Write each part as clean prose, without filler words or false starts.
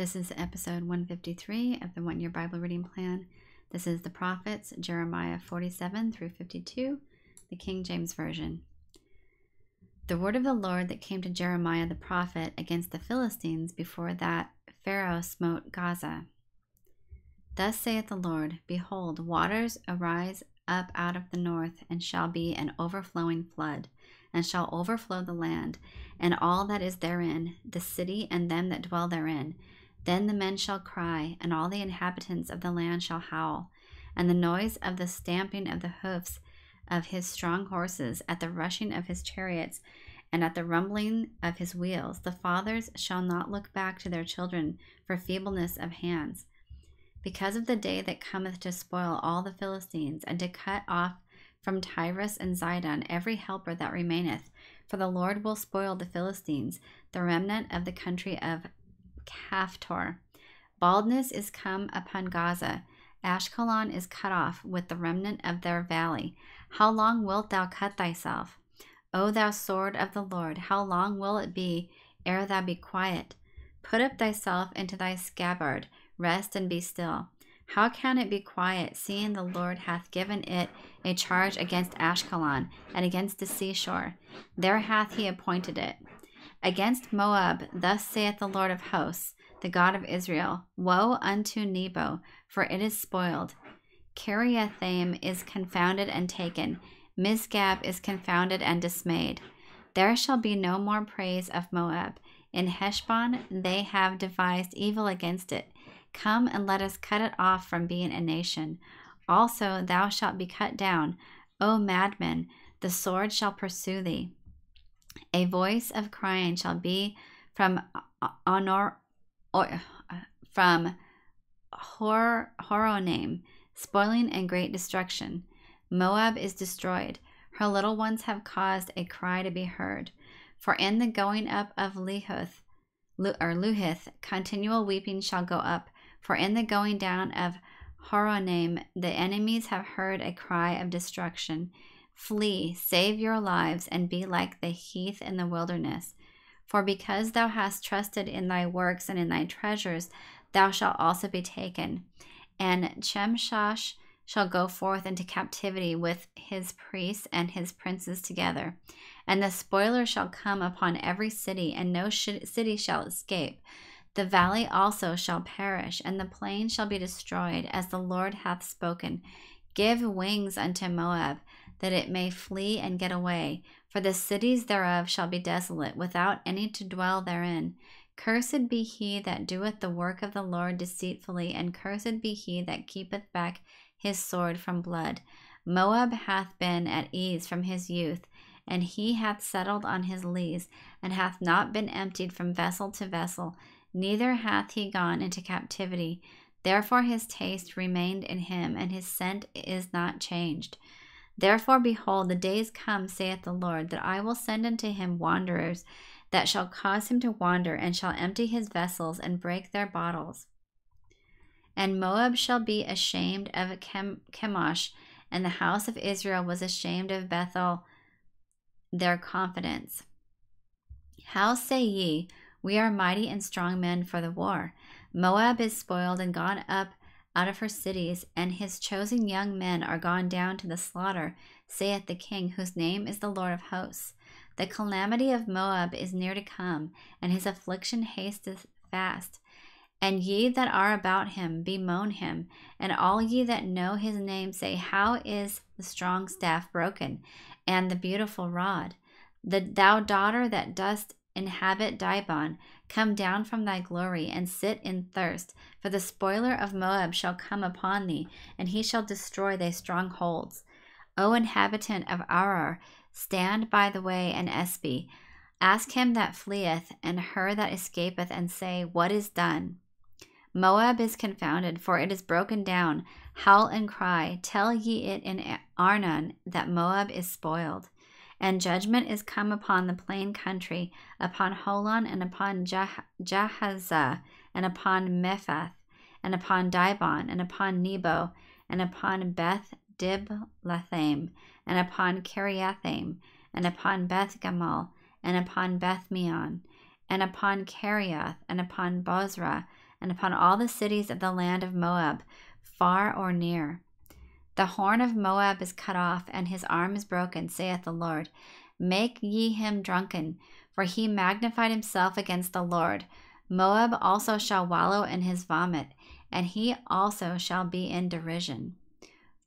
This is episode 153 of the 1 Year Bible Reading Plan. This is the prophets, Jeremiah 47 through 52, the King James Version. The word of the Lord that came to Jeremiah the prophet against the Philistines before that Pharaoh smote Gaza. Thus saith the Lord, Behold, waters arise up out of the north, and shall be an overflowing flood, and shall overflow the land, and all that is therein, the city and them that dwell therein. Then the men shall cry, and all the inhabitants of the land shall howl, and the noise of the stamping of the hoofs of his strong horses, at the rushing of his chariots, and at the rumbling of his wheels. The fathers shall not look back to their children for feebleness of hands, because of the day that cometh to spoil all the Philistines, and to cut off from Tyrus and Zidon every helper that remaineth. For the Lord will spoil the Philistines, the remnant of the country of Caphtor. Baldness is come upon Gaza. Ashkelon is cut off with the remnant of their valley. How long wilt thou cut thyself? O thou sword of the Lord, how long will it be ere thou be quiet? Put up thyself into thy scabbard, rest and be still. How can it be quiet, seeing the Lord hath given it a charge against Ashkelon, and against the seashore? There hath he appointed it. Against Moab, thus saith the Lord of hosts, the God of Israel, Woe unto Nebo, for it is spoiled. Kiriathaim is confounded and taken. Misgab is confounded and dismayed. There shall be no more praise of Moab. In Heshbon they have devised evil against it. Come and let us cut it off from being a nation. Also thou shalt be cut down, O madman, the sword shall pursue thee. A voice of crying shall be from Horonaim, spoiling and great destruction. Moab is destroyed. Her little ones have caused a cry to be heard. For in the going up of Luhith, continual weeping shall go up. For in the going down of Horonaim, the enemies have heard a cry of destruction. Flee, save your lives, and be like the heath in the wilderness. For because thou hast trusted in thy works and in thy treasures, thou shalt also be taken. And Chemshash shall go forth into captivity with his priests and his princes together. And the spoiler shall come upon every city, and no city shall escape. The valley also shall perish, and the plain shall be destroyed, as the Lord hath spoken. Give wings unto Moab, that it may flee and get away. For the cities thereof shall be desolate, without any to dwell therein. Cursed be he that doeth the work of the Lord deceitfully, and cursed be he that keepeth back his sword from blood. Moab hath been at ease from his youth, and he hath settled on his lees, and hath not been emptied from vessel to vessel, neither hath he gone into captivity. Therefore his taste remained in him, and his scent is not changed. Therefore, behold, the days come, saith the Lord, that I will send unto him wanderers, that shall cause him to wander, and shall empty his vessels, and break their bottles. And Moab shall be ashamed of Chemosh, and the house of Israel was ashamed of Bethel, their confidence. How say ye, We are mighty and strong men for the war? Moab is spoiled and gone up out of her cities, and his chosen young men are gone down to the slaughter, saith the King, whose name is the Lord of hosts. The calamity of Moab is near to come, and his affliction hasteth fast. And ye that are about him, bemoan him, and all ye that know his name say, How is the strong staff broken, and the beautiful rod? Thou daughter that dost inhabit Dibon, come down from thy glory, and sit in thirst. For the spoiler of Moab shall come upon thee, and he shall destroy thy strongholds. O inhabitant of Arar, stand by the way and espy. Ask him that fleeth, and her that escapeth, and say, What is done? Moab is confounded, for it is broken down. Howl and cry, tell ye it in Arnon, that Moab is spoiled. And judgment is come upon the plain country, upon Holon, and upon Jahazah, and upon Mephath, and upon Dibon, and upon Nebo, and upon Beth Diblathaim, and upon Kiriathaim, and upon Beth Gamal, and upon Beth Meon, and upon Kerioth, and upon Bozrah, and upon all the cities of the land of Moab, far or near. The horn of Moab is cut off, and his arm is broken, saith the Lord. Make ye him drunken, for he magnified himself against the Lord. Moab also shall wallow in his vomit, and he also shall be in derision.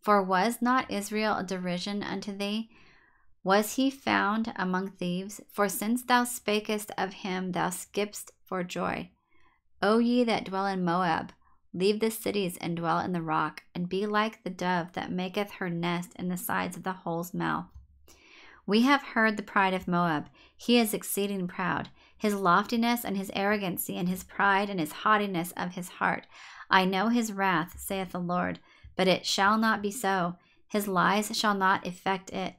For was not Israel a derision unto thee? Was he found among thieves? For since thou spakest of him, thou skippedst for joy. O ye that dwell in Moab, leave the cities and dwell in the rock, and be like the dove that maketh her nest in the sides of the hole's mouth. We have heard the pride of Moab. He is exceeding proud. His loftiness and his arrogancy and his pride and his haughtiness of his heart. I know his wrath, saith the Lord, but it shall not be so. His lies shall not effect it.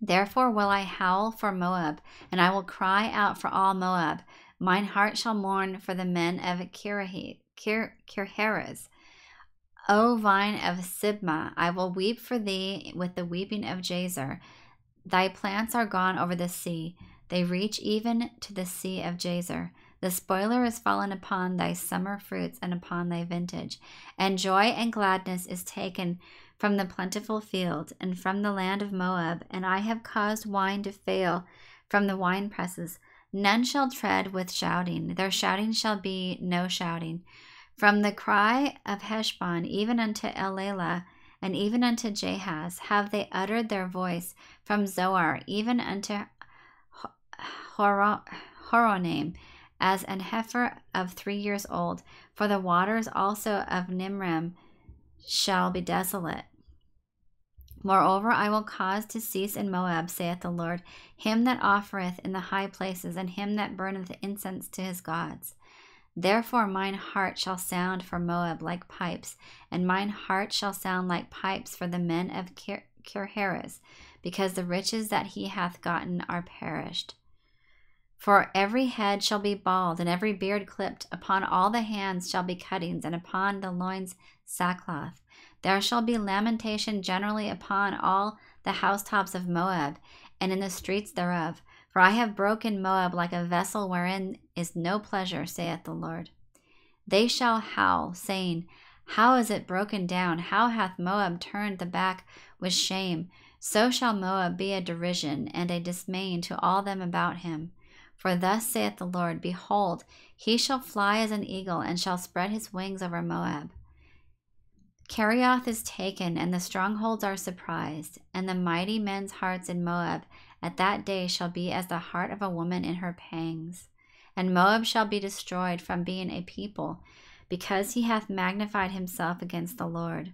Therefore will I howl for Moab, and I will cry out for all Moab. Mine heart shall mourn for the men of Kirhares. O vine of Sibmah, I will weep for thee with the weeping of Jazer. Thy plants are gone over the sea. They reach even to the sea of Jazer. The spoiler is fallen upon thy summer fruits and upon thy vintage. And joy and gladness is taken from the plentiful field and from the land of Moab. And I have caused wine to fail from the winepresses. None shall tread with shouting. Their shouting shall be no shouting. From the cry of Heshbon even unto Elalah, and even unto Jahaz, have they uttered their voice. From Zoar even unto Horonaim, as an heifer of 3 years old. For the waters also of Nimrim shall be desolate. Moreover, I will cause to cease in Moab, saith the Lord, him that offereth in the high places, and him that burneth incense to his gods. Therefore mine heart shall sound for Moab like pipes, and mine heart shall sound like pipes for the men of Kirhares, because the riches that he hath gotten are perished. For every head shall be bald, and every beard clipped. Upon all the hands shall be cuttings, and upon the loins sackcloth. There shall be lamentation generally upon all the housetops of Moab, and in the streets thereof. For I have broken Moab like a vessel wherein is no pleasure, saith the Lord. They shall howl, saying, How is it broken down? How hath Moab turned the back with shame? So shall Moab be a derision and a dismaying to all them about him. For thus saith the Lord, Behold, he shall fly as an eagle, and shall spread his wings over Moab. Kerioth is taken, and the strongholds are surprised, and the mighty men's hearts in Moab at that day shall be as the heart of a woman in her pangs. And Moab shall be destroyed from being a people, because he hath magnified himself against the Lord.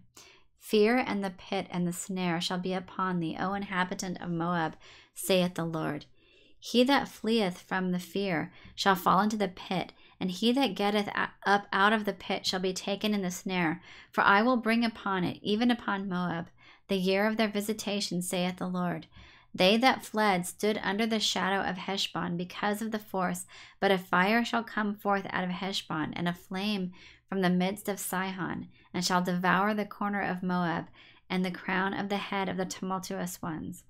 Fear and the pit and the snare shall be upon thee, O inhabitant of Moab, saith the Lord. He that fleeth from the fear shall fall into the pit, and he that getteth up out of the pit shall be taken in the snare. For I will bring upon it, even upon Moab, the year of their visitation, saith the Lord. They that fled stood under the shadow of Heshbon because of the force, but a fire shall come forth out of Heshbon, and a flame from the midst of Sihon, and shall devour the corner of Moab, and the crown of the head of the tumultuous ones.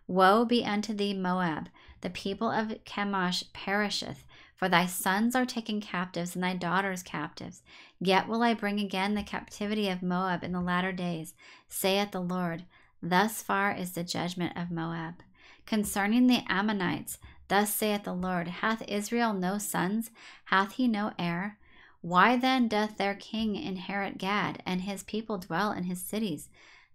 Woe be unto thee, Moab! The people of Chemosh perisheth, for thy sons are taken captives, and thy daughters captives. Yet will I bring again the captivity of Moab in the latter days, saith the Lord. Thus far is the judgment of Moab. Concerning the Ammonites, thus saith the Lord, Hath Israel no sons? Hath he no heir? Why then doth their king inherit Gad, and his people dwell in his cities?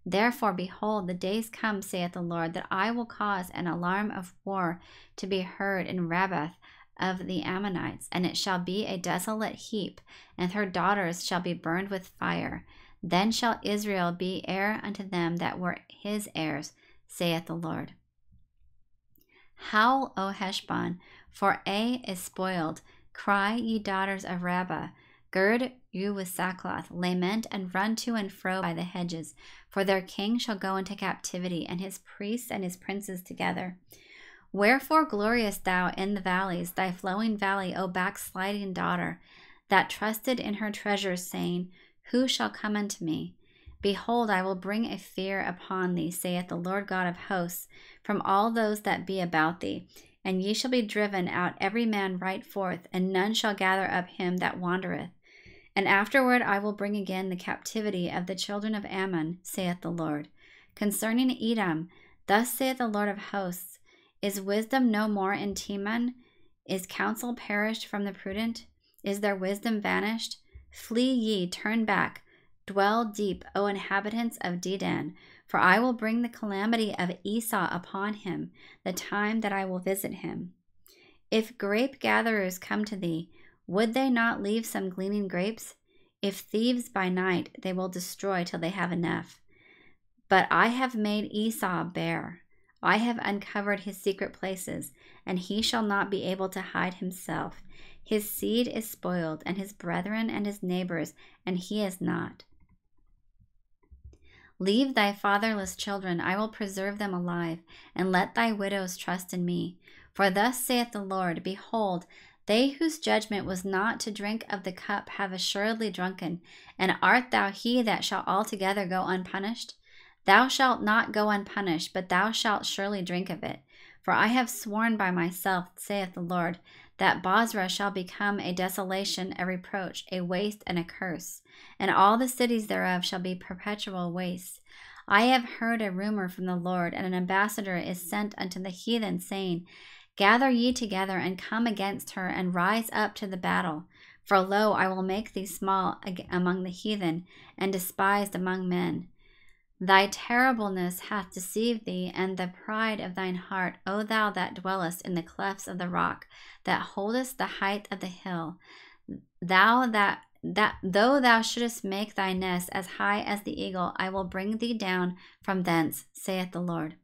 Therefore, behold, the days come, saith the Lord, that I will cause an alarm of war to be heard in Rabbath of the Ammonites, and it shall be a desolate heap, and her daughters shall be burned with fire. Then shall Israel be heir unto them that were his heirs, saith the Lord. Howl, O Heshbon, for Ai is spoiled. Cry, ye daughters of Rabbah. Gird you with sackcloth, lament and run to and fro by the hedges, for their king shall go into captivity, and his priests and his princes together. Wherefore gloriest thou in the valleys, thy flowing valley, O backsliding daughter, that trusted in her treasures, saying, Who shall come unto me? Behold, I will bring a fear upon thee, saith the Lord God of hosts, from all those that be about thee, and ye shall be driven out every man right forth, and none shall gather up him that wandereth. And afterward I will bring again the captivity of the children of Ammon, saith the Lord. Concerning Edom, thus saith the Lord of hosts, is wisdom no more in Teman? Is counsel perished from the prudent? Is their wisdom vanished? Flee ye, turn back, dwell deep, O inhabitants of Dedan, for I will bring the calamity of Esau upon him, the time that I will visit him. If grape gatherers come to thee, would they not leave some gleaning grapes? If thieves by night, they will destroy till they have enough. But I have made Esau bare. I have uncovered his secret places, and he shall not be able to hide himself. His seed is spoiled, and his brethren and his neighbors, and he is not. Leave thy fatherless children, I will preserve them alive, and let thy widows trust in me. For thus saith the Lord, behold, they whose judgment was not to drink of the cup have assuredly drunken. And art thou he that shall altogether go unpunished? Thou shalt not go unpunished, but thou shalt surely drink of it. For I have sworn by myself, saith the Lord, that Bozrah shall become a desolation, a reproach, a waste, and a curse, and all the cities thereof shall be perpetual wastes. I have heard a rumor from the Lord, and an ambassador is sent unto the heathen, saying, Gather ye together, and come against her, and rise up to the battle. For lo, I will make thee small among the heathen, and despised among men. Thy terribleness hath deceived thee, and the pride of thine heart, O thou that dwellest in the clefts of the rock, that holdest the height of the hill. Thou that though thou shouldest make thy nest as high as the eagle, I will bring thee down from thence, saith the Lord.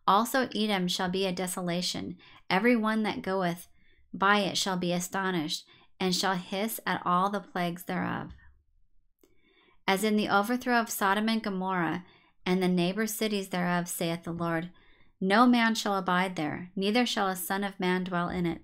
Also Edom shall be a desolation. Every one that goeth by it shall be astonished, and shall hiss at all the plagues thereof. As in the overthrow of Sodom and Gomorrah, and the neighbor cities thereof, saith the Lord, no man shall abide there, neither shall a son of man dwell in it.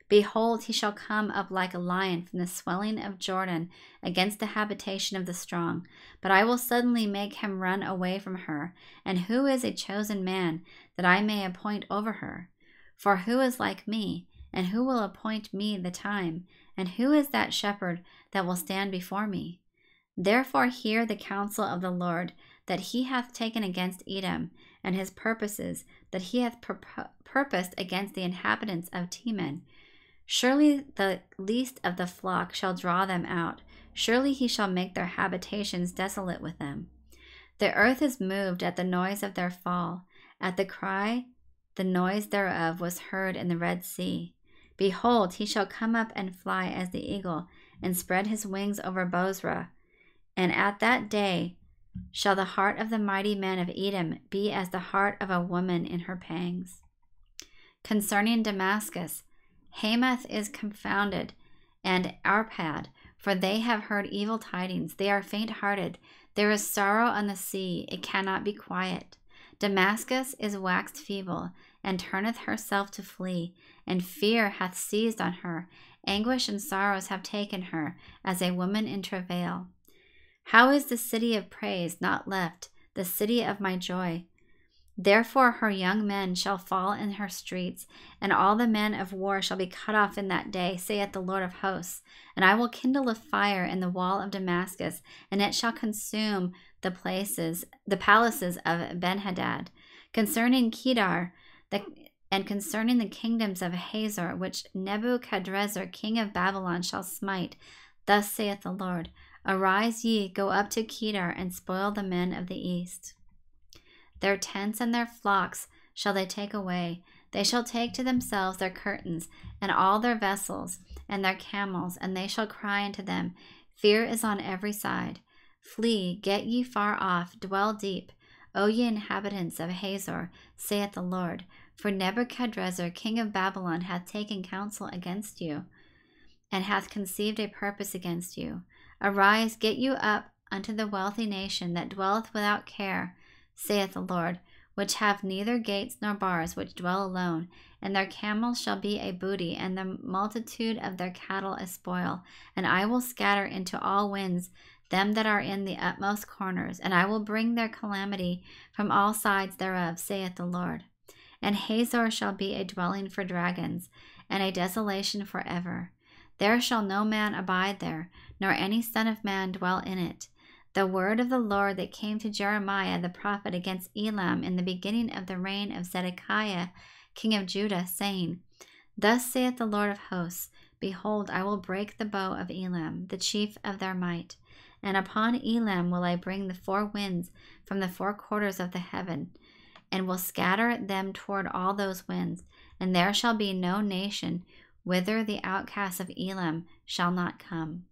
Behold, he shall come up like a lion from the swelling of Jordan against the habitation of the strong. But I will suddenly make him run away from her. And who is a chosen man, that I may appoint over her? For who is like me, and who will appoint me the time? And who is that shepherd that will stand before me? Therefore hear the counsel of the Lord, that he hath taken against Edom, and his purposes, that he hath purposed against the inhabitants of Teman. Surely the least of the flock shall draw them out. Surely he shall make their habitations desolate with them. The earth is moved at the noise of their fall. At the cry, the noise thereof was heard in the Red Sea. Behold, he shall come up and fly as the eagle, and spread his wings over Bozrah. And at that day shall the heart of the mighty men of Edom be as the heart of a woman in her pangs. Concerning Damascus, Hamath is confounded, and Arpad, for they have heard evil tidings. They are faint-hearted. There is sorrow on the sea, it cannot be quiet. Damascus is waxed feeble, and turneth herself to flee, and fear hath seized on her. Anguish and sorrows have taken her, as a woman in travail. How is the city of praise not left, the city of my joy? Therefore her young men shall fall in her streets, and all the men of war shall be cut off in that day, saith the Lord of hosts. And I will kindle a fire in the wall of Damascus, and it shall consume the palaces of Benhadad. Concerning Kedar, and concerning the kingdoms of Hazor, which Nebuchadrezzar king of Babylon shall smite, thus saith the Lord, Arise ye, go up to Kedar, and spoil the men of the east. Their tents and their flocks shall they take away. They shall take to themselves their curtains, and all their vessels, and their camels, and they shall cry unto them, Fear is on every side. Flee, get ye far off, dwell deep, O ye inhabitants of Hazor, saith the Lord, for Nebuchadrezzar king of Babylon hath taken counsel against you, and hath conceived a purpose against you. Arise, get you up unto the wealthy nation that dwelleth without care, saith the Lord, which have neither gates nor bars, which dwell alone, and their camels shall be a booty, and the multitude of their cattle a spoil. And I will scatter into all winds them that are in the utmost corners, and I will bring their calamity from all sides thereof, saith the Lord. And Hazor shall be a dwelling for dragons, and a desolation forever. There shall no man abide there, nor any son of man dwell in it. The word of the Lord that came to Jeremiah the prophet against Elam in the beginning of the reign of Zedekiah, king of Judah, saying, Thus saith the Lord of hosts, Behold, I will break the bow of Elam, the chief of their might. And upon Elam will I bring the four winds from the four quarters of the heaven, and will scatter them toward all those winds. And there shall be no nation whither the outcasts of Elam shall not come.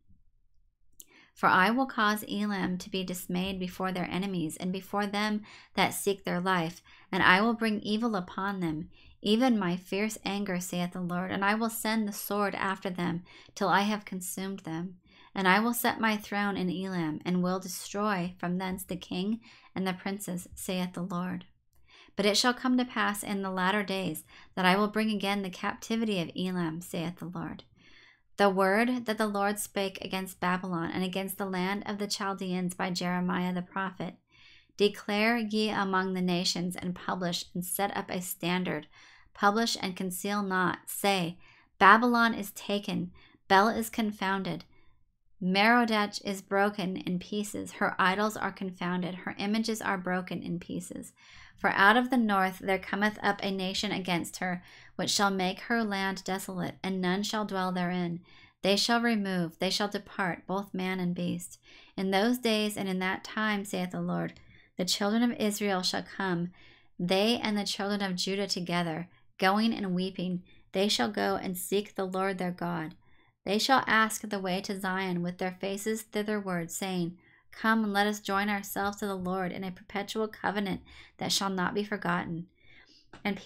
For I will cause Elam to be dismayed before their enemies, and before them that seek their life, and I will bring evil upon them, even my fierce anger, saith the Lord, and I will send the sword after them, till I have consumed them. And I will set my throne in Elam, and will destroy from thence the king and the princes, saith the Lord. But it shall come to pass in the latter days that I will bring again the captivity of Elam, saith the Lord. The word that the Lord spake against Babylon and against the land of the Chaldeans by Jeremiah the prophet. Declare ye among the nations, and publish, and set up a standard. Publish and conceal not. Say, Babylon is taken, Bel is confounded. Merodach is broken in pieces. Her idols are confounded. Her images are broken in pieces. For out of the north there cometh up a nation against her, which shall make her land desolate, and none shall dwell therein. They shall remove, they shall depart, both man and beast. In those days and in that time, saith the Lord, the children of Israel shall come, they and the children of Judah together, going and weeping. They shall go and seek the Lord their God. They shall ask the way to Zion with their faces thitherward, saying, Come and let us join ourselves to the Lord in a perpetual covenant that shall not be forgotten. And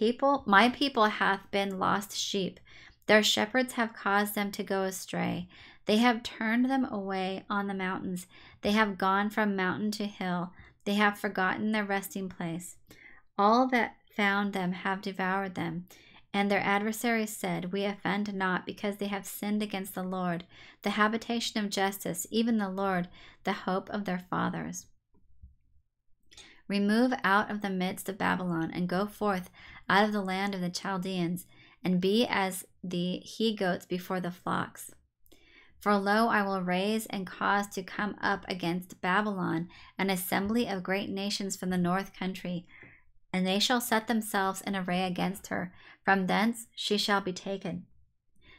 my people hath been lost sheep. Their shepherds have caused them to go astray. They have turned them away on the mountains. They have gone from mountain to hill. They have forgotten their resting place. All that found them have devoured them. And their adversaries said, We offend not, because they have sinned against the Lord, the habitation of justice, even the Lord, the hope of their fathers. Remove out of the midst of Babylon, and go forth out of the land of the Chaldeans, and be as the he-goats before the flocks. For lo, I will raise and cause to come up against Babylon an assembly of great nations from the north country, and they shall set themselves in array against her. From thence she shall be taken.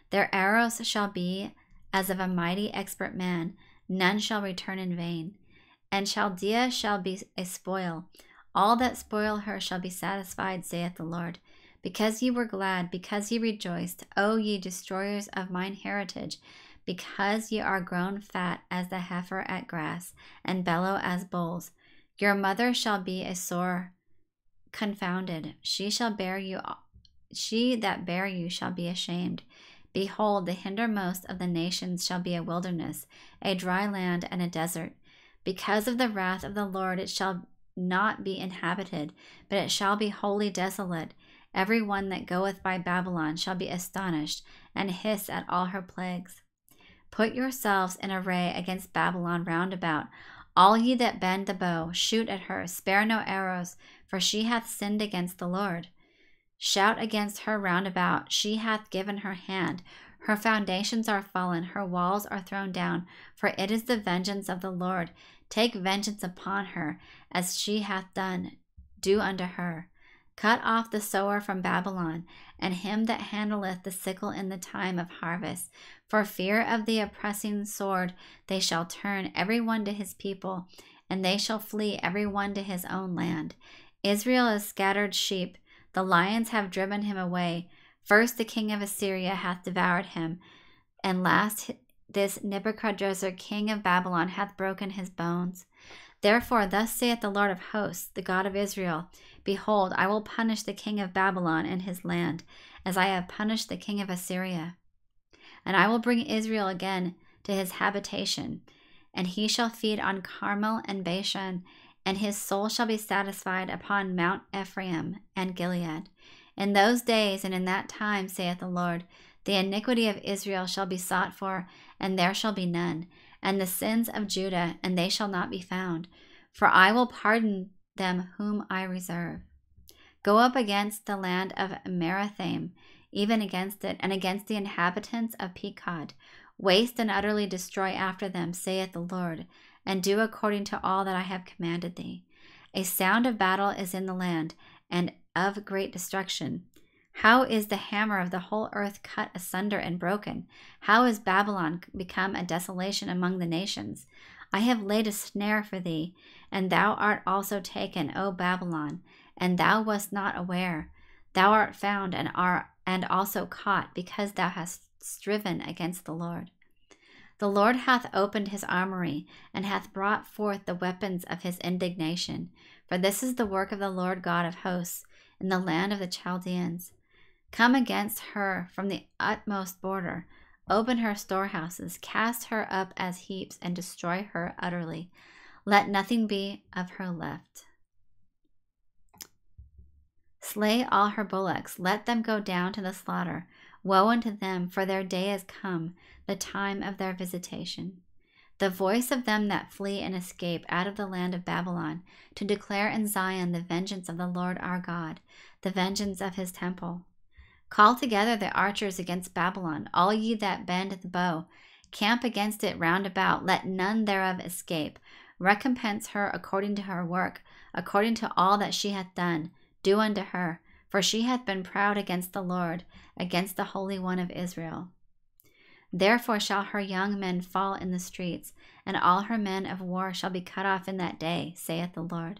Their arrows shall be as of a mighty expert man. None shall return in vain. And Chaldea shall be a spoil. All that spoil her shall be satisfied, saith the Lord. Because ye were glad, because ye rejoiced, O ye destroyers of mine heritage, because ye are grown fat as the heifer at grass, and bellow as bulls. Your mother shall be a sore confounded. She that bare you shall be ashamed. Behold, the hindermost of the nations shall be a wilderness, a dry land and a desert. Because of the wrath of the Lord it shall not be inhabited, but it shall be wholly desolate. Every one that goeth by Babylon shall be astonished, and hiss at all her plagues. Put yourselves in array against Babylon round about. All ye that bend the bow, shoot at her, spare no arrows, for she hath sinned against the Lord. Shout against her round about, she hath given her hand. Her foundations are fallen, her walls are thrown down, for it is the vengeance of the Lord. Take vengeance upon her, as she hath done, do unto her. Cut off the sower from Babylon, and him that handleth the sickle in the time of harvest. For fear of the oppressing sword they shall turn every one to his people, and they shall flee every one to his own land. Israel is scattered sheep, the lions have driven him away. First the king of Assyria hath devoured him, and last this Nebuchadrezzar king of Babylon hath broken his bones. Therefore thus saith the Lord of hosts, the God of Israel, Behold, I will punish the king of Babylon and his land, as I have punished the king of Assyria. And I will bring Israel again to his habitation, and he shall feed on Carmel and Bashan, and his soul shall be satisfied upon Mount Ephraim and Gilead. In those days and in that time, saith the Lord, the iniquity of Israel shall be sought for, and there shall be none, and the sins of Judah, and they shall not be found. For I will pardon them whom I reserve. Go up against the land of Merathaim, even against it, and against the inhabitants of Pekod. Waste and utterly destroy after them, saith the Lord, and do according to all that I have commanded thee. A sound of battle is in the land, and of great destruction. How is the hammer of the whole earth cut asunder and broken? How is Babylon become a desolation among the nations? I have laid a snare for thee, and thou art also taken, O Babylon, and thou wast not aware. Thou art found and also caught, because thou hast striven against the Lord. The Lord hath opened his armory, and hath brought forth the weapons of his indignation. For this is the work of the Lord God of hosts, in the land of the Chaldeans. Come against her from the utmost border. Open her storehouses, cast her up as heaps, and destroy her utterly. Let nothing be of her left. Slay all her bullocks, let them go down to the slaughter. Woe unto them, for their day is come, the time of their visitation. The voice of them that flee and escape out of the land of Babylon, to declare in Zion the vengeance of the Lord our God, the vengeance of his temple. Call together the archers against Babylon, all ye that bend the bow. Camp against it round about, let none thereof escape. Recompense her according to her work, according to all that she hath done. Do unto her, for she hath been proud against the Lord, against the Holy One of Israel. Therefore shall her young men fall in the streets, and all her men of war shall be cut off in that day, saith the Lord.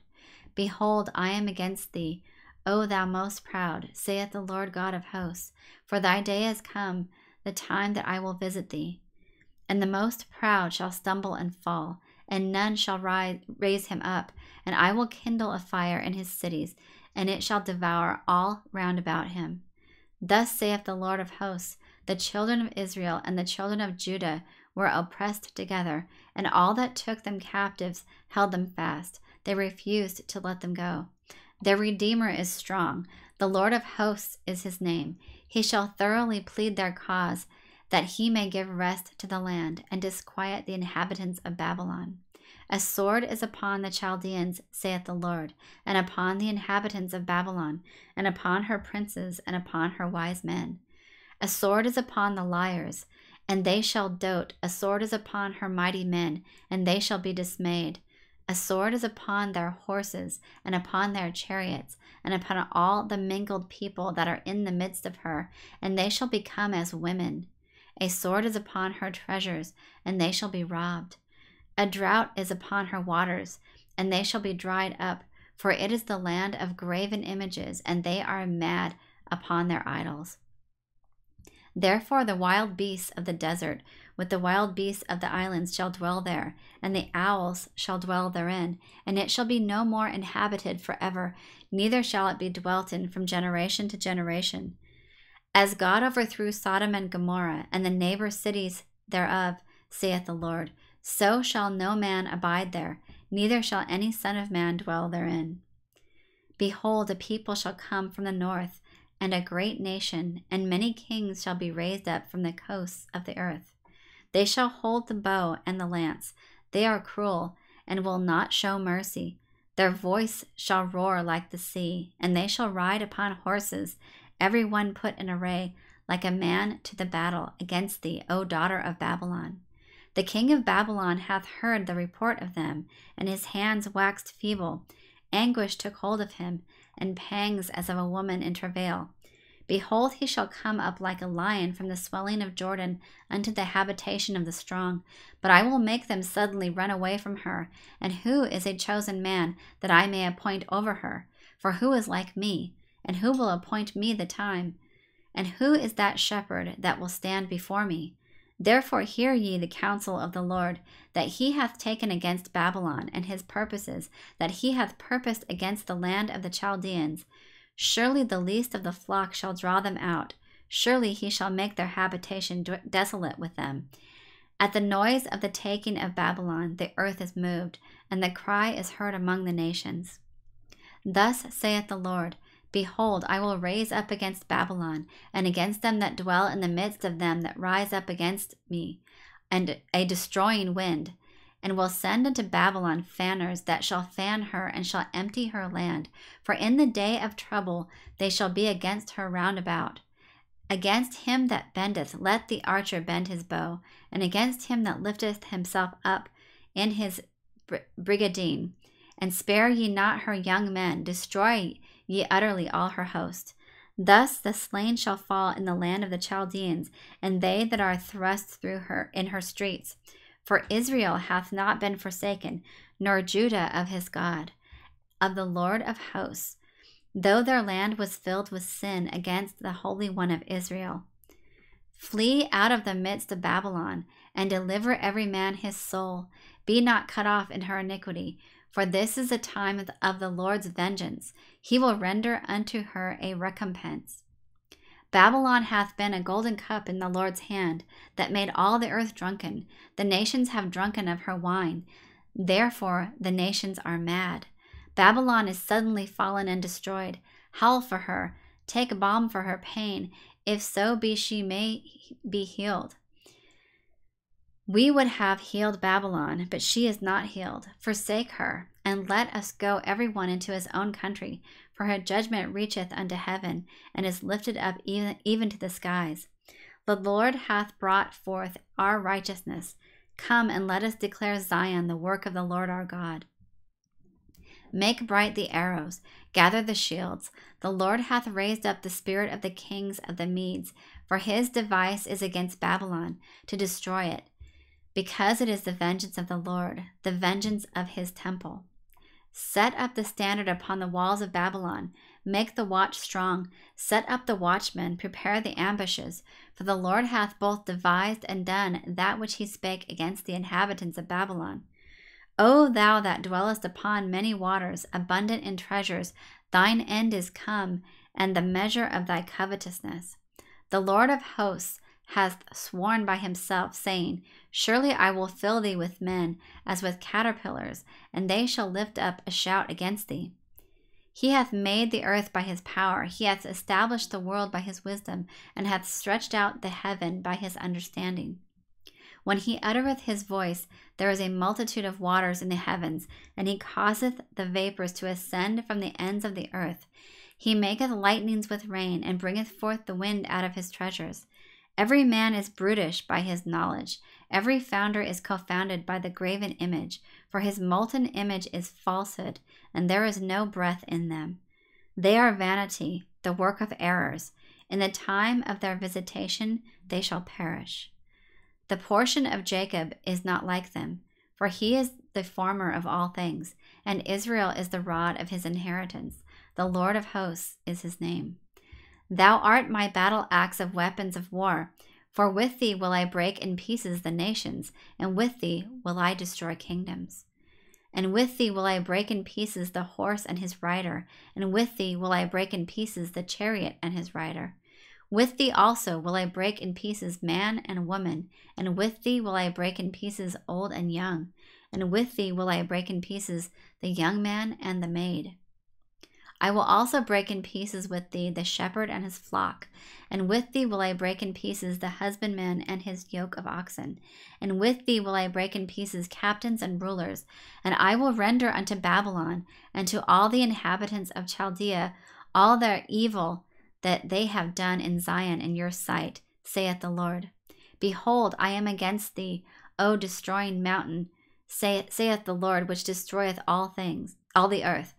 Behold, I am against thee, O thou most proud, saith the Lord God of hosts, for thy day is come, the time that I will visit thee. And the most proud shall stumble and fall, and none shall raise him up, and I will kindle a fire in his cities, and it shall devour all round about him. Thus saith the Lord of hosts, the children of Israel and the children of Judah were oppressed together, and all that took them captives held them fast. They refused to let them go. Their Redeemer is strong. The Lord of hosts is his name. He shall thoroughly plead their cause, that he may give rest to the land and disquiet the inhabitants of Babylon. A sword is upon the Chaldeans, saith the Lord, and upon the inhabitants of Babylon, and upon her princes, and upon her wise men. A sword is upon the liars, and they shall dote. A sword is upon her mighty men, and they shall be dismayed. A sword is upon their horses, and upon their chariots, and upon all the mingled people that are in the midst of her, and they shall become as women. A sword is upon her treasures, and they shall be robbed. A drought is upon her waters, and they shall be dried up, for it is the land of graven images, and they are mad upon their idols. Therefore the wild beasts of the desert with the wild beasts of the islands shall dwell there, and the owls shall dwell therein, and it shall be no more inhabited forever, neither shall it be dwelt in from generation to generation. As God overthrew Sodom and Gomorrah, and the neighbor cities thereof, saith the Lord, so shall no man abide there, neither shall any son of man dwell therein. Behold, a people shall come from the north, and a great nation, and many kings shall be raised up from the coasts of the earth. They shall hold the bow and the lance. They are cruel, and will not show mercy. Their voice shall roar like the sea, and they shall ride upon horses, every one put in array, like a man to the battle against thee, O daughter of Babylon. The king of Babylon hath heard the report of them, and his hands waxed feeble. Anguish took hold of him, and pangs as of a woman in travail. Behold, he shall come up like a lion from the swelling of Jordan unto the habitation of the strong. But I will make them suddenly run away from her. And who is a chosen man that I may appoint over her? For who is like me? And who will appoint me the time? And who is that shepherd that will stand before me? Therefore hear ye the counsel of the Lord, that he hath taken against Babylon, and his purposes, that he hath purposed against the land of the Chaldeans. Surely the least of the flock shall draw them out. Surely he shall make their habitation desolate with them. At the noise of the taking of Babylon, the earth is moved, and the cry is heard among the nations. Thus saith the Lord, Behold, I will raise up against Babylon, and against them that dwell in the midst of them that rise up against me, and a destroying wind, and will send unto Babylon fanners that shall fan her and shall empty her land. For in the day of trouble they shall be against her round about. Against him that bendeth, let the archer bend his bow, and against him that lifteth himself up in his brigadine. And spare ye not her young men, destroy ye utterly all her host. Thus the slain shall fall in the land of the Chaldeans, and they that are thrust through her in her streets. For Israel hath not been forsaken, nor Judah of his God, of the Lord of hosts, though their land was filled with sin against the Holy One of Israel. Flee out of the midst of Babylon, and deliver every man his soul. Be not cut off in her iniquity, for this is the time of the Lord's vengeance. He will render unto her a recompense. Babylon hath been a golden cup in the Lord's hand, that made all the earth drunken. The nations have drunken of her wine. Therefore the nations are mad. Babylon is suddenly fallen and destroyed. Howl for her, take balm for her pain, if so be she may be healed. We would have healed Babylon, but she is not healed. Forsake her, and let us go every one into his own country, for her judgment reacheth unto heaven, and is lifted up even to the skies. The Lord hath brought forth our righteousness. Come and let us declare Zion the work of the Lord our God. Make bright the arrows, gather the shields. The Lord hath raised up the spirit of the kings of the Medes, for his device is against Babylon, to destroy it, because it is the vengeance of the Lord, the vengeance of his temple. Set up the standard upon the walls of Babylon. Make the watch strong. Set up the watchmen. Prepare the ambushes. For the Lord hath both devised and done that which he spake against the inhabitants of Babylon. O thou that dwellest upon many waters, abundant in treasures, thine end is come, and the measure of thy covetousness. The Lord of hosts hath sworn by himself, saying, Surely I will fill thee with men, as with caterpillars, and they shall lift up a shout against thee. He hath made the earth by his power, he hath established the world by his wisdom, and hath stretched out the heaven by his understanding. When he uttereth his voice, there is a multitude of waters in the heavens, and he causeth the vapors to ascend from the ends of the earth. He maketh lightnings with rain, and bringeth forth the wind out of his treasures. Every man is brutish by his knowledge. Every founder is confounded by the graven image, for his molten image is falsehood, and there is no breath in them. They are vanity, the work of errors. In the time of their visitation they shall perish. The portion of Jacob is not like them, for he is the former of all things, and Israel is the rod of his inheritance. The Lord of hosts is his name. Thou art my battle axe of weapons of war, for with thee will I break in pieces the nations, and with thee will I destroy kingdoms. And with thee will I break in pieces the horse and his rider, and with thee will I break in pieces the chariot and his rider. With thee also will I break in pieces man and woman, and with thee will I break in pieces old and young, and with thee will I break in pieces the young man and the maid. I will also break in pieces with thee the shepherd and his flock, and with thee will I break in pieces the husbandman and his yoke of oxen, and with thee will I break in pieces captains and rulers, and I will render unto Babylon and to all the inhabitants of Chaldea all their evil that they have done in Zion in your sight, saith the Lord. Behold, I am against thee, O destroying mountain, saith the Lord, which destroyeth all things, all the earth.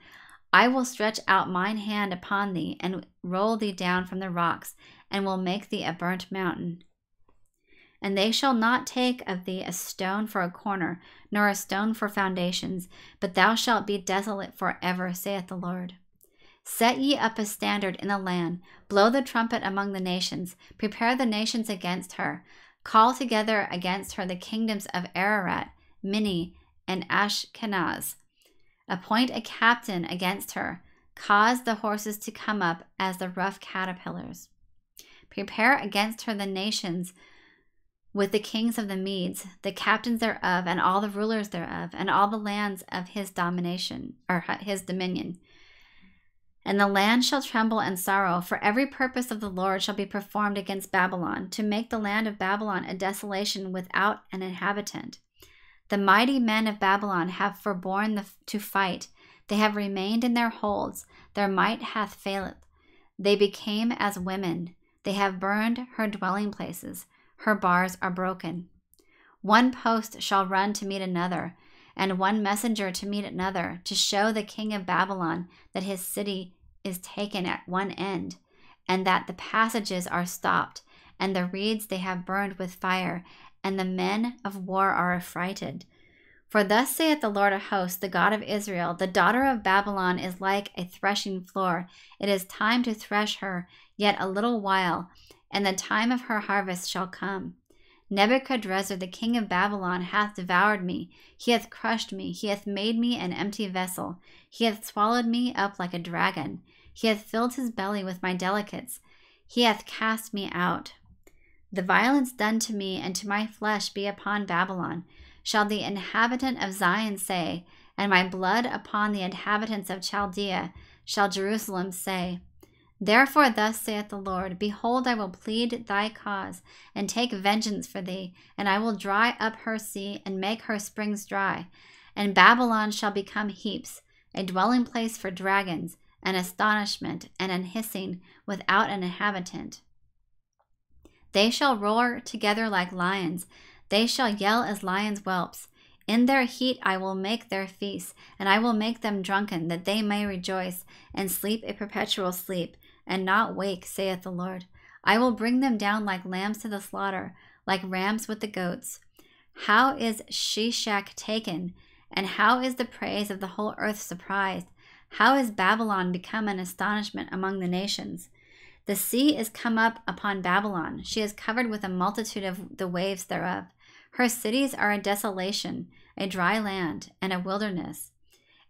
I will stretch out mine hand upon thee, and roll thee down from the rocks, and will make thee a burnt mountain. And they shall not take of thee a stone for a corner, nor a stone for foundations, but thou shalt be desolate for ever, saith the Lord. Set ye up a standard in the land, blow the trumpet among the nations, prepare the nations against her, call together against her the kingdoms of Ararat, Minni, and Ashkenaz. Appoint a captain against her, cause the horses to come up as the rough caterpillars. Prepare against her the nations with the kings of the Medes, the captains thereof, and all the rulers thereof, and all the lands of his domination, or his dominion. And the land shall tremble and sorrow, for every purpose of the Lord shall be performed against Babylon, to make the land of Babylon a desolation without an inhabitant. The mighty men of Babylon have forborne to fight. They have remained in their holds. Their might hath failed. They became as women. They have burned her dwelling places. Her bars are broken. One post shall run to meet another, and one messenger to meet another, to show the king of Babylon that his city is taken at one end, and that the passages are stopped, and the reeds they have burned with fire, and the men of war are affrighted. For thus saith the Lord of hosts, the God of Israel, the daughter of Babylon is like a threshing floor. It is time to thresh her, yet a little while, and the time of her harvest shall come. Nebuchadrezzar the king of Babylon hath devoured me. He hath crushed me. He hath made me an empty vessel. He hath swallowed me up like a dragon. He hath filled his belly with my delicates. He hath cast me out. The violence done to me and to my flesh be upon Babylon, shall the inhabitant of Zion say, and my blood upon the inhabitants of Chaldea, shall Jerusalem say. Therefore thus saith the Lord, behold, I will plead thy cause, and take vengeance for thee, and I will dry up her sea, and make her springs dry. And Babylon shall become heaps, a dwelling place for dragons, an astonishment, and an hissing without an inhabitant. They shall roar together like lions, they shall yell as lions' whelps. In their heat I will make their feasts, and I will make them drunken, that they may rejoice, and sleep a perpetual sleep, and not wake, saith the Lord. I will bring them down like lambs to the slaughter, like rams with the goats. How is Sheshach taken, and how is the praise of the whole earth surprised? How is Babylon become an astonishment among the nations? The sea is come up upon Babylon. She is covered with a multitude of the waves thereof. Her cities are a desolation, a dry land, and a wilderness,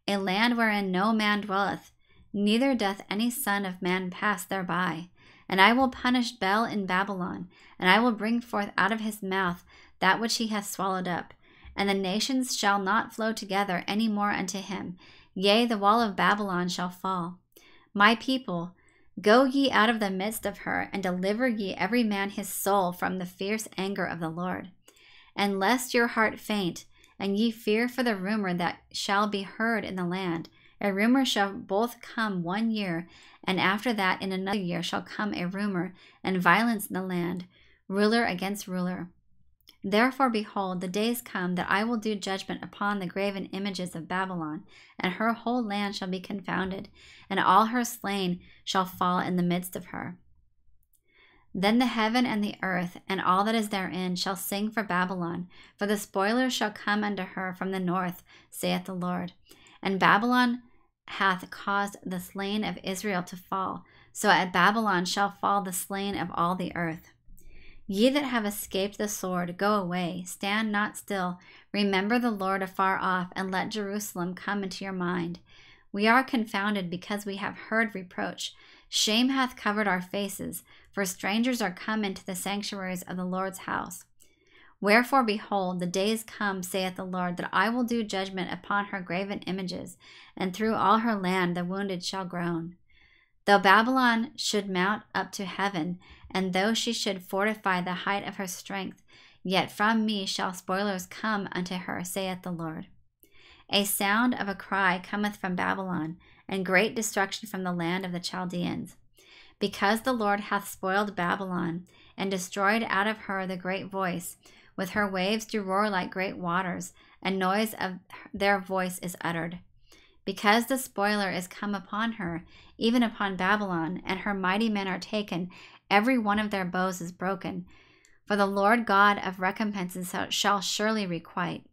a land wherein no man dwelleth, neither doth any son of man pass thereby. And I will punish Bel in Babylon, and I will bring forth out of his mouth that which he hath swallowed up. And the nations shall not flow together any more unto him. Yea, the wall of Babylon shall fall. My people, go ye out of the midst of her, and deliver ye every man his soul from the fierce anger of the Lord. And lest your heart faint, and ye fear for the rumor that shall be heard in the land, a rumor shall both come 1 year, and after that in another year shall come a rumor, and violence in the land, ruler against ruler. Therefore, behold, the days come that I will do judgment upon the graven images of Babylon, and her whole land shall be confounded, and all her slain shall fall in the midst of her. Then the heaven and the earth, and all that is therein, shall sing for Babylon, for the spoilers shall come unto her from the north, saith the Lord. And Babylon hath caused the slain of Israel to fall, so at Babylon shall fall the slain of all the earth. Ye that have escaped the sword, go away, stand not still, remember the Lord afar off, and let Jerusalem come into your mind. We are confounded because we have heard reproach. Shame hath covered our faces, for strangers are come into the sanctuaries of the Lord's house. Wherefore, behold, the days come, saith the Lord, that I will do judgment upon her graven images, and through all her land the wounded shall groan. Though Babylon should mount up to heaven, and though she should fortify the height of her strength, yet from me shall spoilers come unto her, saith the Lord. A sound of a cry cometh from Babylon, and great destruction from the land of the Chaldeans. Because the Lord hath spoiled Babylon, and destroyed out of her the great voice, with her waves do roar like great waters, and noise of their voice is uttered. Because the spoiler is come upon her, even upon Babylon, and her mighty men are taken, every one of their bows is broken. For the Lord God of recompenses shall surely requite.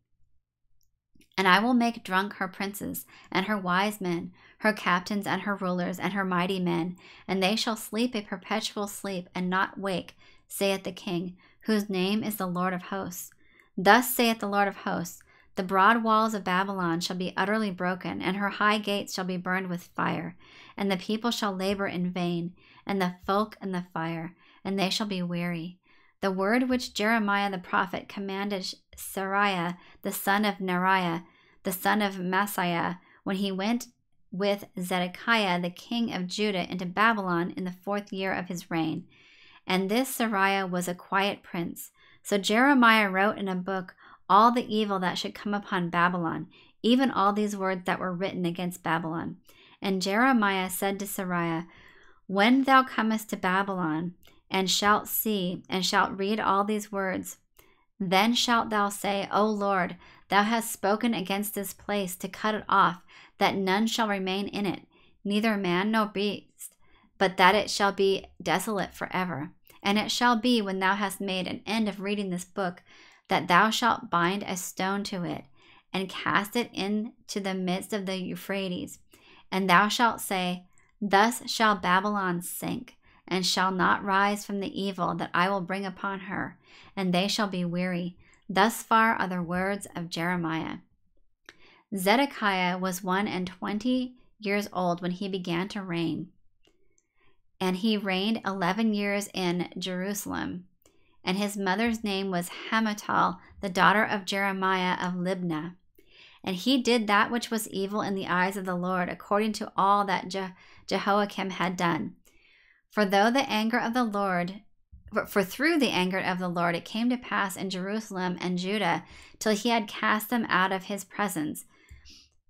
And I will make drunk her princes, and her wise men, her captains, and her rulers, and her mighty men, and they shall sleep a perpetual sleep, and not wake, saith the King, whose name is the Lord of hosts. Thus saith the Lord of hosts, the broad walls of Babylon shall be utterly broken, and her high gates shall be burned with fire, and the people shall labor in vain, and the folk in the fire, and they shall be weary. The word which Jeremiah the prophet commanded Seraiah the son of Neriah, the son of Maaseiah, when he went with Zedekiah the king of Judah into Babylon in the 4th year of his reign. And this Seraiah was a quiet prince. So Jeremiah wrote in a book all the evil that should come upon Babylon, even all these words that were written against Babylon. And Jeremiah said to Seraiah, When thou comest to Babylon, and shalt see, and shalt read all these words, then shalt thou say, O Lord, thou hast spoken against this place to cut it off, that none shall remain in it, neither man nor beast, but that it shall be desolate forever. And it shall be, when thou hast made an end of reading this book, that thou shalt bind a stone to it, and cast it into the midst of the Euphrates. And thou shalt say, Thus shall Babylon sink, and shall not rise from the evil that I will bring upon her, and they shall be weary. Thus far are the words of Jeremiah. Zedekiah was 21 years old when he began to reign, and he reigned 11 years in Jerusalem. And his mother's name was Hamutal, the daughter of Jeremiah of Libnah. And he did that which was evil in the eyes of the Lord, according to all that Jehoiakim had done. For through the anger of the Lord it came to pass in Jerusalem and Judah, till he had cast them out of his presence,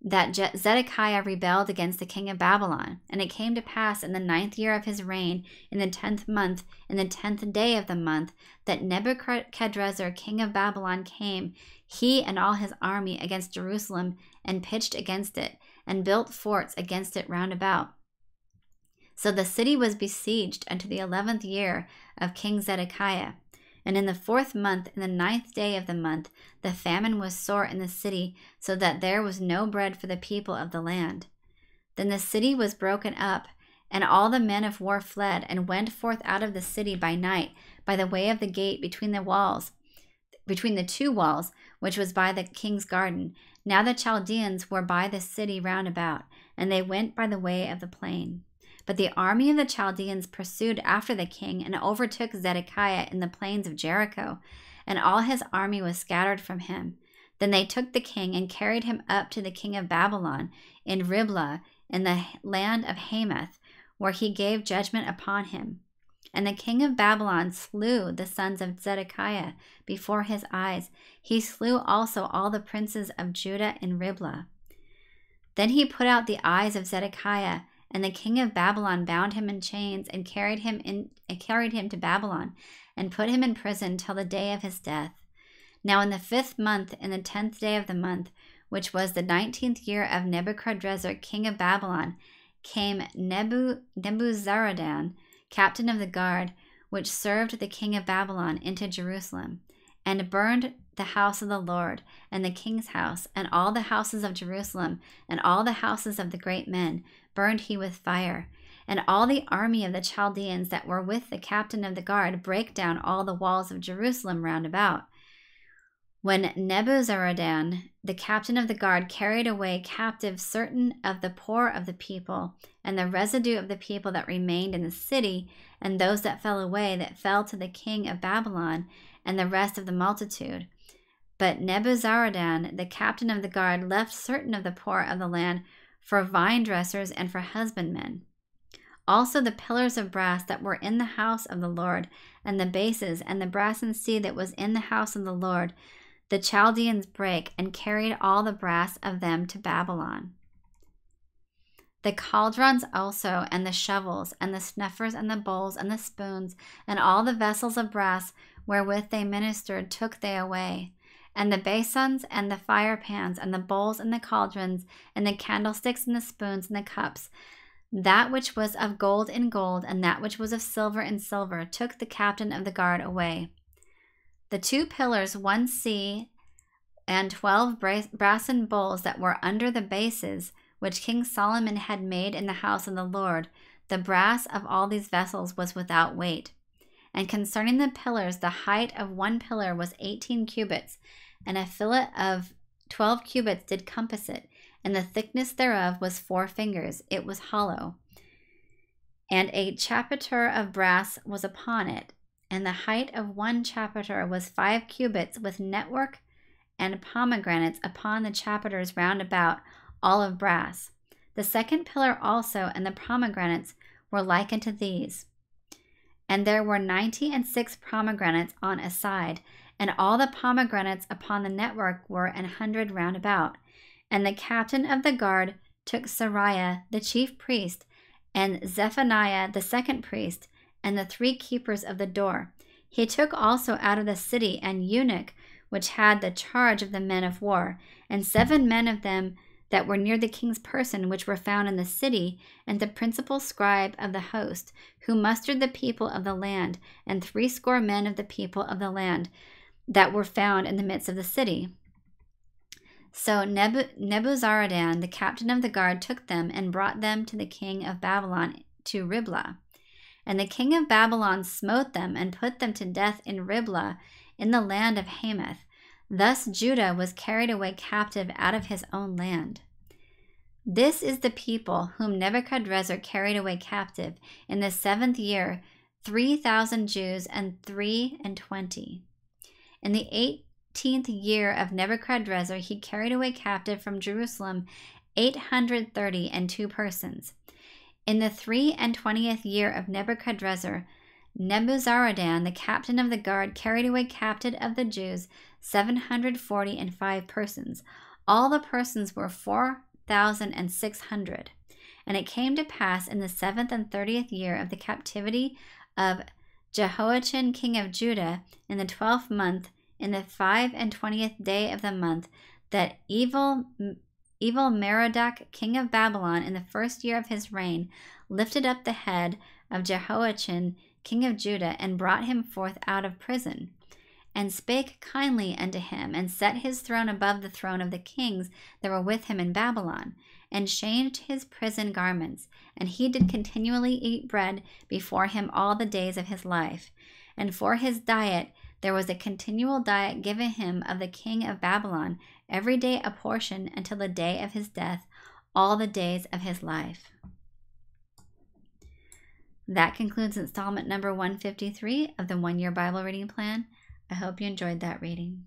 that Zedekiah rebelled against the king of Babylon. And it came to pass in the 9th year of his reign, in the 10th month, in the 10th day of the month, that Nebuchadrezzar king of Babylon came, he and all his army, against Jerusalem, and pitched against it, and built forts against it round about. So the city was besieged unto the 11th year of King Zedekiah. And in the 4th month, in the 9th day of the month, the famine was sore in the city, so that there was no bread for the people of the land. Then the city was broken up, and all the men of war fled, and went forth out of the city by night, by the way of the gate between the two walls, which was by the king's garden. Now the Chaldeans were by the city round about, and they went by the way of the plain. But the army of the Chaldeans pursued after the king, and overtook Zedekiah in the plains of Jericho, and all his army was scattered from him. Then they took the king, and carried him up to the king of Babylon in Riblah, in the land of Hamath, where he gave judgment upon him. And the king of Babylon slew the sons of Zedekiah before his eyes. He slew also all the princes of Judah in Riblah. Then he put out the eyes of Zedekiah, and the king of Babylon bound him in chains, and carried him to Babylon, and put him in prison till the day of his death. Now in the 5th month, in the 10th day of the month, which was the 19th year of Nebuchadrezzar king of Babylon, came Nebuzaradan, captain of the guard, which served the king of Babylon, into Jerusalem, and burned the house of the Lord, and the king's house, and all the houses of Jerusalem, and all the houses of the great men, burned he with fire. And all the army of the Chaldeans that were with the captain of the guard brake down all the walls of Jerusalem round about. When Nebuzaradan, the captain of the guard, carried away captive certain of the poor of the people, and the residue of the people that remained in the city, and those that fell away, that fell to the king of Babylon, and the rest of the multitude. But Nebuzaradan, the captain of the guard, left certain of the poor of the land for vine dressers and for husbandmen. Also the pillars of brass that were in the house of the Lord, and the bases, and the brassen sea that was in the house of the Lord, the Chaldeans brake, and carried all the brass of them to Babylon. The cauldrons also, and the shovels, and the snuffers, and the bowls, and the spoons, and all the vessels of brass wherewith they ministered took they away. And the basins, and the fire pans, and the bowls, and the cauldrons, and the candlesticks, and the spoons, and the cups, that which was of gold in gold, and that which was of silver in silver, took the captain of the guard away. The 2 pillars, 1 sea, and 12 brassen bowls that were under the bases, which King Solomon had made in the house of the Lord, the brass of all these vessels was without weight. And concerning the pillars, the height of 1 pillar was 18 cubits, and a fillet of 12 cubits did compass it, and the thickness thereof was 4 fingers. It was hollow. And a chapiter of brass was upon it, and the height of 1 chapiter was 5 cubits, with network and pomegranates upon the chapiters round about, all of brass. The 2nd pillar also, and the pomegranates, were like unto these. And there were 96 pomegranates on a side, and all the pomegranates upon the network were 100 round about. And the captain of the guard took Sariah the chief priest, and Zephaniah the second priest, and the 3 keepers of the door. He took also out of the city an eunuch, which had the charge of the men of war, and 7 men of them that were near the king's person, which were found in the city, and the principal scribe of the host, who mustered the people of the land, and 80 men of the people of the land that were found in the midst of the city. So Nebuzaradan, the captain of the guard, took them and brought them to the king of Babylon to Riblah. And the king of Babylon smote them and put them to death in Riblah in the land of Hamath. Thus Judah was carried away captive out of his own land. This is the people whom Nebuchadrezzar carried away captive in the 7th year, 3,000 Jews and 23. In the 18th year of Nebuchadrezzar, he carried away captive from Jerusalem 832 persons. In the 23rd year of Nebuchadrezzar, Nebuzaradan, the captain of the guard, carried away captive of the Jews 745 persons. All the persons were 4,600. And it came to pass in the 7th and 30th year of the captivity of Jehoiachin king of Judah, in the 12th month, in the 25th day of the month, that evil Merodach king of Babylon, in the 1st year of his reign, lifted up the head of Jehoiachin king of Judah, and brought him forth out of prison, and spake kindly unto him, and set his throne above the throne of the kings that were with him in Babylon, and changed his prison garments. And he did continually eat bread before him all the days of his life. And for his diet there was a continual diet given him of the king of Babylon, every day a portion, until the day of his death, all the days of his life. That concludes installment number 153 of the 1-Year Bible Reading Plan. I hope you enjoyed that reading.